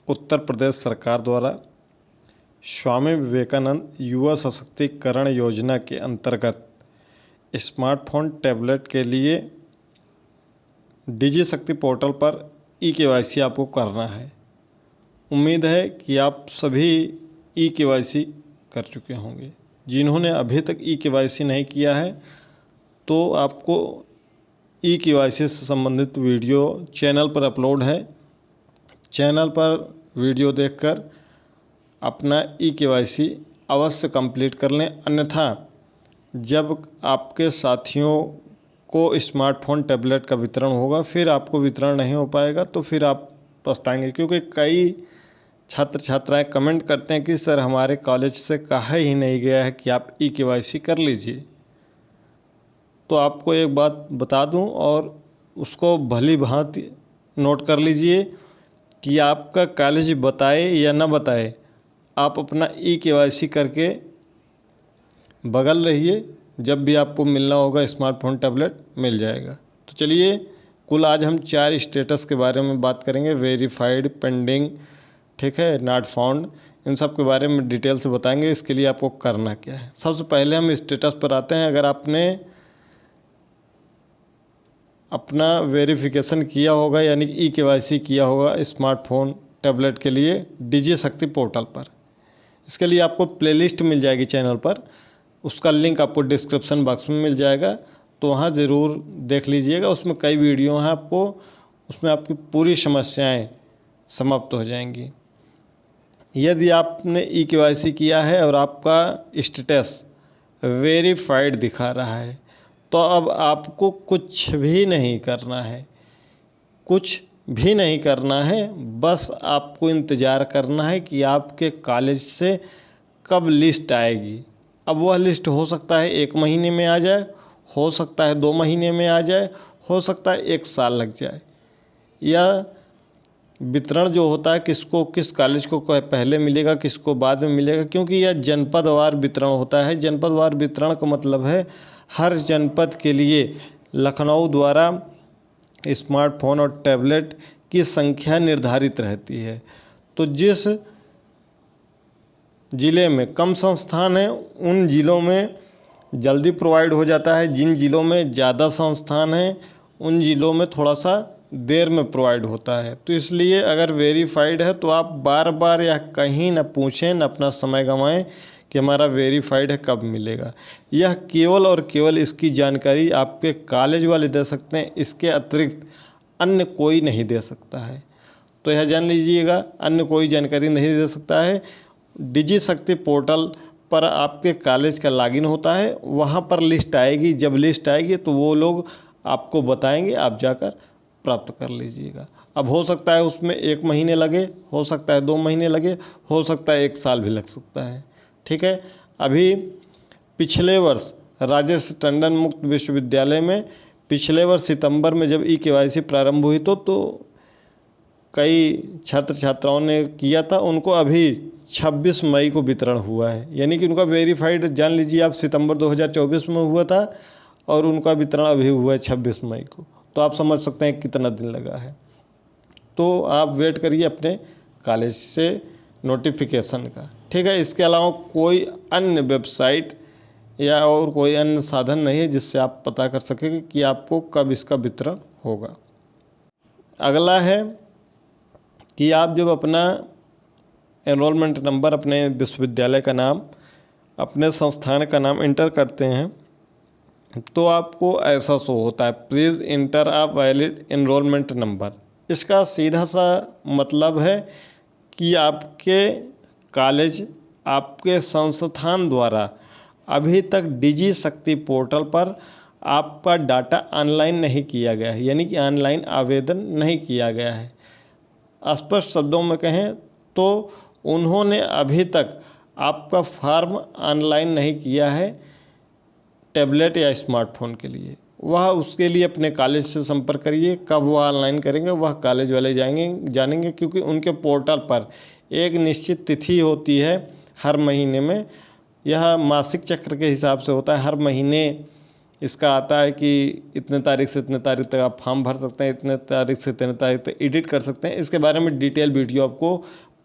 उत्तर प्रदेश सरकार द्वारा स्वामी विवेकानंद युवा सशक्तिकरण योजना के अंतर्गत स्मार्टफोन टैबलेट के लिए डिजी शक्ति पोर्टल पर ई-केवाईसी आपको करना है। उम्मीद है कि आप सभी ई-केवाईसी कर चुके होंगे। जिन्होंने अभी तक ई-केवाईसी नहीं किया है तो आपको ई-केवाईसी से संबंधित वीडियो चैनल पर अपलोड है। चैनल पर वीडियो देखकर अपना ई-केवाईसी अवश्य कंप्लीट कर लें, अन्यथा जब आपके साथियों को स्मार्टफोन टैबलेट का वितरण होगा फिर आपको वितरण नहीं हो पाएगा तो फिर आप पछताएंगे। क्योंकि कई छात्र छात्राएं कमेंट करते हैं कि सर हमारे कॉलेज से कहा ही नहीं गया है कि आप ई-केवाईसी कर लीजिए। तो आपको एक बात बता दूं और उसको भली भांति नोट कर लीजिए कि आपका कॉलेज बताए या ना बताए, आप अपना ई-केवाईसी करके बगल रहिए। जब भी आपको मिलना होगा स्मार्टफोन टैबलेट मिल जाएगा। तो चलिए, कुल आज हम 4 स्टेटस के बारे में बात करेंगे। वेरीफाइड, पेंडिंग, ठीक है, नॉट फाउंड, इन सब के बारे में डिटेल से बताएंगे। इसके लिए आपको करना क्या है। सबसे पहले हम स्टेटस पर आते हैं। अगर आपने अपना वेरिफिकेशन किया होगा यानी कि ई-केवाईसी किया होगा स्मार्टफोन टैबलेट के लिए डिजी शक्ति पोर्टल पर, इसके लिए आपको प्लेलिस्ट मिल जाएगी चैनल पर। उसका लिंक आपको डिस्क्रिप्शन बॉक्स में मिल जाएगा, तो वहाँ ज़रूर देख लीजिएगा। उसमें कई वीडियो हैं, आपको उसमें आपकी पूरी समस्याएं समाप्त हो जाएंगी। यदि आपने ई-केवाईसी किया है और आपका स्टेटस वेरीफाइड दिखा रहा है तो अब आपको कुछ भी नहीं करना है, कुछ भी नहीं करना है। बस आपको इंतज़ार करना है कि आपके कॉलेज से कब लिस्ट आएगी। अब वह लिस्ट हो सकता है 1 महीने में आ जाए, हो सकता है 2 महीने में आ जाए, हो सकता है 1 साल लग जाए। या वितरण जो होता है किसको, किस कॉलेज को पहले मिलेगा, किसको बाद में मिलेगा, क्योंकि यह जनपदवार वितरण होता है। जनपदवार वितरण का मतलब है हर जनपद के लिए लखनऊ द्वारा स्मार्टफोन और टैबलेट की संख्या निर्धारित रहती है। तो जिस ज़िले में कम संस्थान हैं उन ज़िलों में जल्दी प्रोवाइड हो जाता है। जिन ज़िलों में ज़्यादा संस्थान हैं उन ज़िलों में थोड़ा सा देर में प्रोवाइड होता है। तो इसलिए अगर वेरीफाइड है तो आप बार बार या कहीं न पूछें, न अपना समय गंवाएं कि हमारा वेरीफाइड है कब मिलेगा। यह केवल और केवल इसकी जानकारी आपके कॉलेज वाले दे सकते हैं, इसके अतिरिक्त अन्य कोई नहीं दे सकता है। तो यह जान लीजिएगा, अन्य कोई जानकारी नहीं दे सकता है। डिजी शक्ति पोर्टल पर आपके कॉलेज का लॉगिन होता है, वहाँ पर लिस्ट आएगी। जब लिस्ट आएगी तो वो लोग आपको बताएंगे, आप जाकर प्राप्त कर लीजिएगा। अब हो सकता है उसमें 1 महीने लगे, हो सकता है 2 महीने लगे, हो सकता है 1 साल भी लग सकता है, ठीक है। अभी पिछले वर्ष राजेश टंडन मुक्त विश्वविद्यालय में पिछले वर्ष सितंबर में जब ई-केवाईसी प्रारंभ हुई तो कई छात्र छात्राओं ने किया था। उनको अभी 26 मई को वितरण हुआ है, यानी कि उनका वेरीफाइड जान लीजिए आप सितंबर 2024 में हुआ था और उनका वितरण अभी हुआ है 26 मई को। तो आप समझ सकते हैं कितना दिन लगा है। तो आप वेट करिए अपने कॉलेज से नोटिफिकेशन का, ठीक है। इसके अलावा कोई अन्य वेबसाइट या और कोई अन्य साधन नहीं है जिससे आप पता कर सकें कि आपको कब इसका वितरण होगा। अगला है कि आप जब अपना एनरोलमेंट नंबर, अपने विश्वविद्यालय का नाम, अपने संस्थान का नाम इंटर करते हैं तो आपको ऐसा शो होता है, please inter a valid enrolment number. इसका सीधा सा मतलब है कि आपके कॉलेज, आपके संस्थान द्वारा अभी तक डिजी शक्ति पोर्टल पर आपका डाटा ऑनलाइन नहीं किया गया है, यानी कि ऑनलाइन आवेदन नहीं किया गया है। स्पष्ट शब्दों में कहें तो उन्होंने अभी तक आपका फॉर्म ऑनलाइन नहीं किया है टैबलेट या स्मार्टफोन के लिए। वह उसके लिए अपने कॉलेज से संपर्क करिए। कब वह ऑनलाइन करेंगे वह कॉलेज वाले जानेंगे, क्योंकि उनके पोर्टल पर एक निश्चित तिथि होती है हर महीने में। यह मासिक चक्र के हिसाब से होता है, हर महीने इसका आता है कि इतने तारीख से इतने तारीख तक आप फॉर्म भर सकते हैं, इतने तारीख से इतने तारीख तक एडिट कर सकते हैं। इसके बारे में डिटेल वीडियो आपको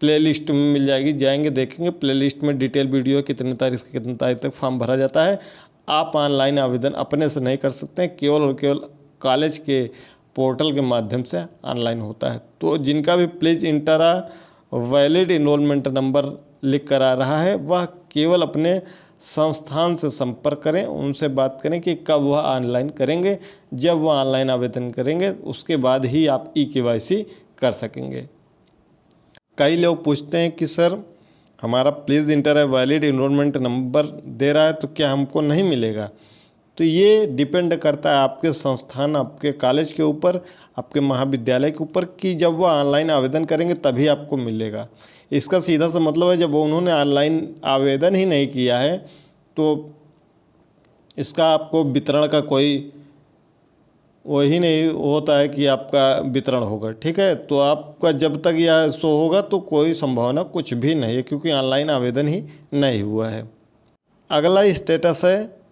प्लेलिस्ट में मिल जाएगी, जाएंगे देखेंगे प्लेलिस्ट में डिटेल वीडियो कितने तारीख से कितने तारीख तक फॉर्म भरा जाता है। आप ऑनलाइन आवेदन अपने से नहीं कर सकते हैं, केवल और केवल कॉलेज के पोर्टल के माध्यम से ऑनलाइन होता है। तो जिनका भी please enter valid enrolment number लिख कर आ रहा है वह केवल अपने संस्थान से संपर्क करें, उनसे बात करें कि कब वह ऑनलाइन करेंगे। जब वह ऑनलाइन आवेदन करेंगे उसके बाद ही आप ई-केवाईसी कर सकेंगे। कई लोग पूछते हैं कि सर हमारा प्लीज़ इंटर है वैलिड इनरोलमेंट नंबर दे रहा है तो क्या हमको नहीं मिलेगा? तो ये डिपेंड करता है आपके संस्थान, आपके कॉलेज के ऊपर, आपके महाविद्यालय के ऊपर कि जब वह ऑनलाइन आवेदन करेंगे तभी आपको मिलेगा। इसका सीधा सा मतलब है जब उन्होंने ऑनलाइन आवेदन ही नहीं किया है तो इसका आपको वितरण का कोई वही नहीं होता है कि आपका वितरण होगा। ठीक है, तो आपका जब तक यह शो होगा तो कोई संभावना कुछ भी नहीं है, क्योंकि ऑनलाइन आवेदन ही नहीं हुआ है। अगला स्टेटस है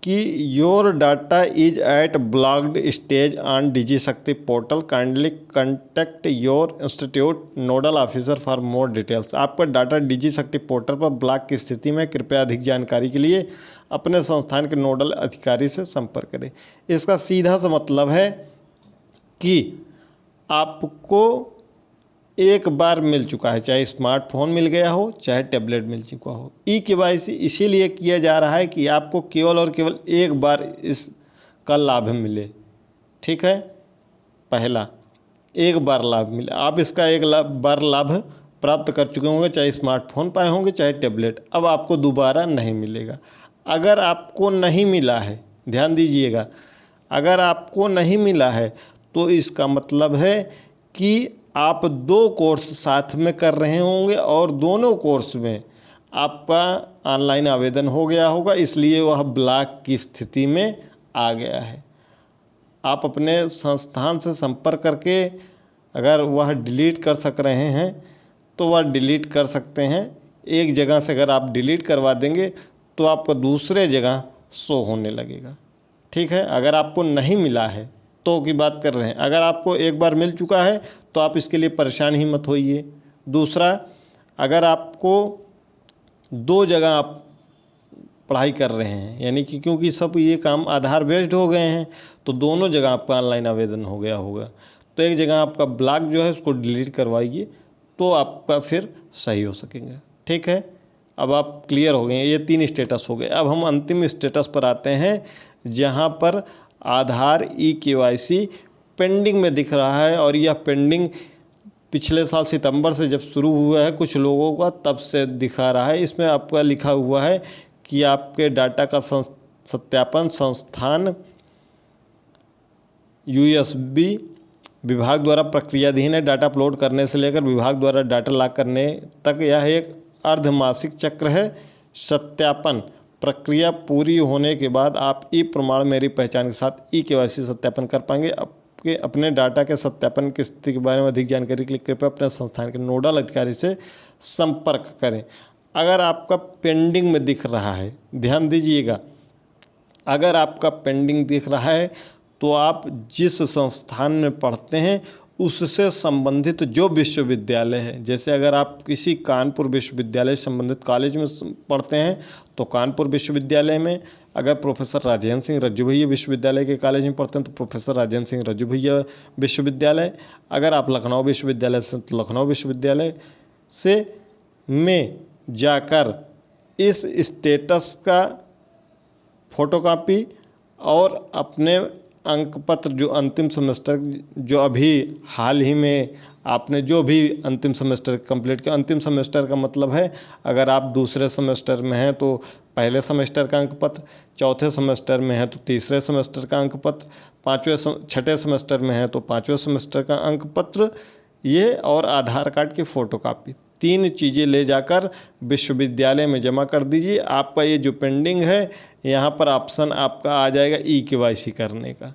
कि your data is at blocked stage on DigiShakti portal, kindly contact your institute nodal officer for more details. आपका डाटा डिजिशक्ति पोर्टल पर ब्लॉक की स्थिति में, कृपया अधिक जानकारी के लिए अपने संस्थान के नोडल अधिकारी से संपर्क करें। इसका सीधा सा मतलब है कि आपको एक बार मिल चुका है, चाहे स्मार्टफोन मिल गया हो चाहे टैबलेट मिल चुका हो। ई-केवाईसी इसीलिए किया जा रहा है कि आपको केवल और केवल एक बार इसका लाभ मिले। ठीक है, पहला एक बार लाभ मिले, आप इसका एक बार लाभ प्राप्त कर चुके होंगे, चाहे स्मार्टफोन पाए होंगे चाहे टैबलेट, अब आपको दोबारा नहीं मिलेगा। अगर आपको नहीं मिला है, ध्यान दीजिएगा, अगर आपको नहीं मिला है तो इसका मतलब है कि आप 2 कोर्स साथ में कर रहे होंगे और दोनों कोर्स में आपका ऑनलाइन आवेदन हो गया होगा, इसलिए वह ब्लॉक की स्थिति में आ गया है। आप अपने संस्थान से संपर्क करके अगर वह डिलीट कर सक रहे हैं तो वह डिलीट कर सकते हैं। एक जगह से अगर आप डिलीट करवा देंगे तो आपको दूसरे जगह शो होने लगेगा। ठीक है, अगर आपको नहीं मिला है तो की बात कर रहे हैं, अगर आपको एक बार मिल चुका है तो आप इसके लिए परेशान ही मत होइए। दूसरा, अगर आपको 2 जगह आप पढ़ाई कर रहे हैं, यानी कि क्योंकि सब ये काम आधार बेस्ड हो गए हैं तो दोनों जगह आपका ऑनलाइन आवेदन हो गया होगा, तो एक जगह आपका ब्लॉक जो है उसको डिलीट करवाइए तो आपका फिर सही हो सकेंगे। ठीक है, अब आप क्लियर हो गए हैं, ये 3 स्टेटस हो गए। अब हम अंतिम स्टेटस पर आते हैं जहाँ पर आधार ई-केवाईसी पेंडिंग में दिख रहा है, और यह पेंडिंग पिछले साल सितंबर से जब शुरू हुआ है कुछ लोगों का तब से दिखा रहा है। इसमें आपका लिखा हुआ है कि आपके डाटा का सत्यापन संस्थान यूएसबी विभाग द्वारा प्रक्रियाधीन है। डाटा अपलोड करने से लेकर विभाग द्वारा डाटा लॉक करने तक यह एक अर्धमासिक चक्र है। सत्यापन प्रक्रिया पूरी होने के बाद आप ई प्रमाण मेरी पहचान के साथ ई-केवाईसी सत्यापन कर पाएंगे। आपके अपने डाटा के सत्यापन की स्थिति के बारे में अधिक जानकारी के लिए कृपया अपने संस्थान के नोडल अधिकारी से संपर्क करें। अगर आपका पेंडिंग में दिख रहा है, ध्यान दीजिएगा, अगर आपका पेंडिंग दिख रहा है तो आप जिस संस्थान में पढ़ते हैं उससे संबंधित जो विश्वविद्यालय है, जैसे अगर आप किसी कानपुर विश्वविद्यालय से संबंधित कॉलेज में पढ़ते हैं तो कानपुर विश्वविद्यालय में, अगर प्रोफेसर राजेंद्र सिंह रज्जू भैया विश्वविद्यालय के कॉलेज में पढ़ते हैं तो प्रोफेसर राजेंद्र सिंह रज्जू भैया विश्वविद्यालय, अगर आप लखनऊ विश्वविद्यालय से तो लखनऊ विश्वविद्यालय से में जाकर इस स्टेटस का फोटोकॉपी और अपने अंक पत्र जो अंतिम सेमेस्टर जो अभी हाल ही में आपने जो भी अंतिम सेमेस्टर कंप्लीट किया, अंतिम सेमेस्टर का मतलब है अगर आप दूसरे सेमेस्टर में हैं तो पहले सेमेस्टर का अंक पत्र, चौथे सेमेस्टर में है तो तीसरे सेमेस्टर का अंक पत्र, छठे सेमेस्टर में है तो 5वें सेमेस्टर का अंक पत्र, ये और आधार कार्ड की फ़ोटोकॉपी, 3 चीज़ें ले जाकर विश्वविद्यालय में जमा कर दीजिए। आपका ये जो पेंडिंग है यहाँ पर ऑप्शन आपका आ जाएगा ई-केवाईसी करने का,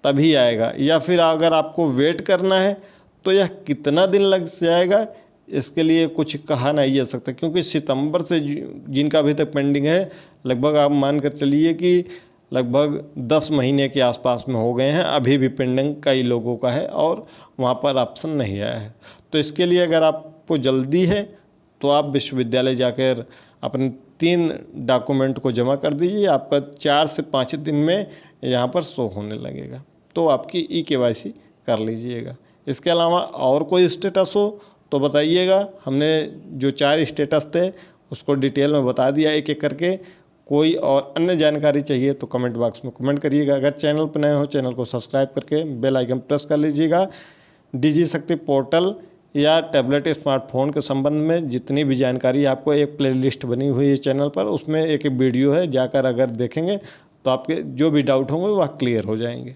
तभी आएगा। या फिर अगर आपको वेट करना है तो यह कितना दिन लग जाएगा इसके लिए कुछ कहा नहीं जा सकता, क्योंकि सितंबर से जिनका अभी तक पेंडिंग है लगभग आप मान कर चलिए कि लगभग 10 महीने के आसपास में हो गए हैं, अभी भी पेंडिंग कई लोगों का है और वहाँ पर ऑप्शन नहीं आया है। तो इसके लिए अगर आपको जल्दी है तो आप विश्वविद्यालय जाकर अपने 3 डॉक्यूमेंट को जमा कर दीजिए, आपका 4 से 5 दिन में यहाँ पर शो होने लगेगा, तो आपकी ई-केवाईसी कर लीजिएगा। इसके अलावा और कोई स्टेटस हो तो बताइएगा, हमने जो 4 स्टेटस थे उसको डिटेल में बता दिया एक एक करके। कोई और अन्य जानकारी चाहिए तो कमेंट बॉक्स में कमेंट करिएगा। अगर चैनल पर नए हो चैनल को सब्सक्राइब करके बेल आइकन प्रेस कर लीजिएगा। डिजी शक्ति पोर्टल या टैबलेट स्मार्टफोन के संबंध में जितनी भी जानकारी, आपको एक प्लेलिस्ट बनी हुई है चैनल पर, उसमें एक वीडियो है, जाकर अगर देखेंगे तो आपके जो भी डाउट होंगे वह क्लियर हो जाएंगे।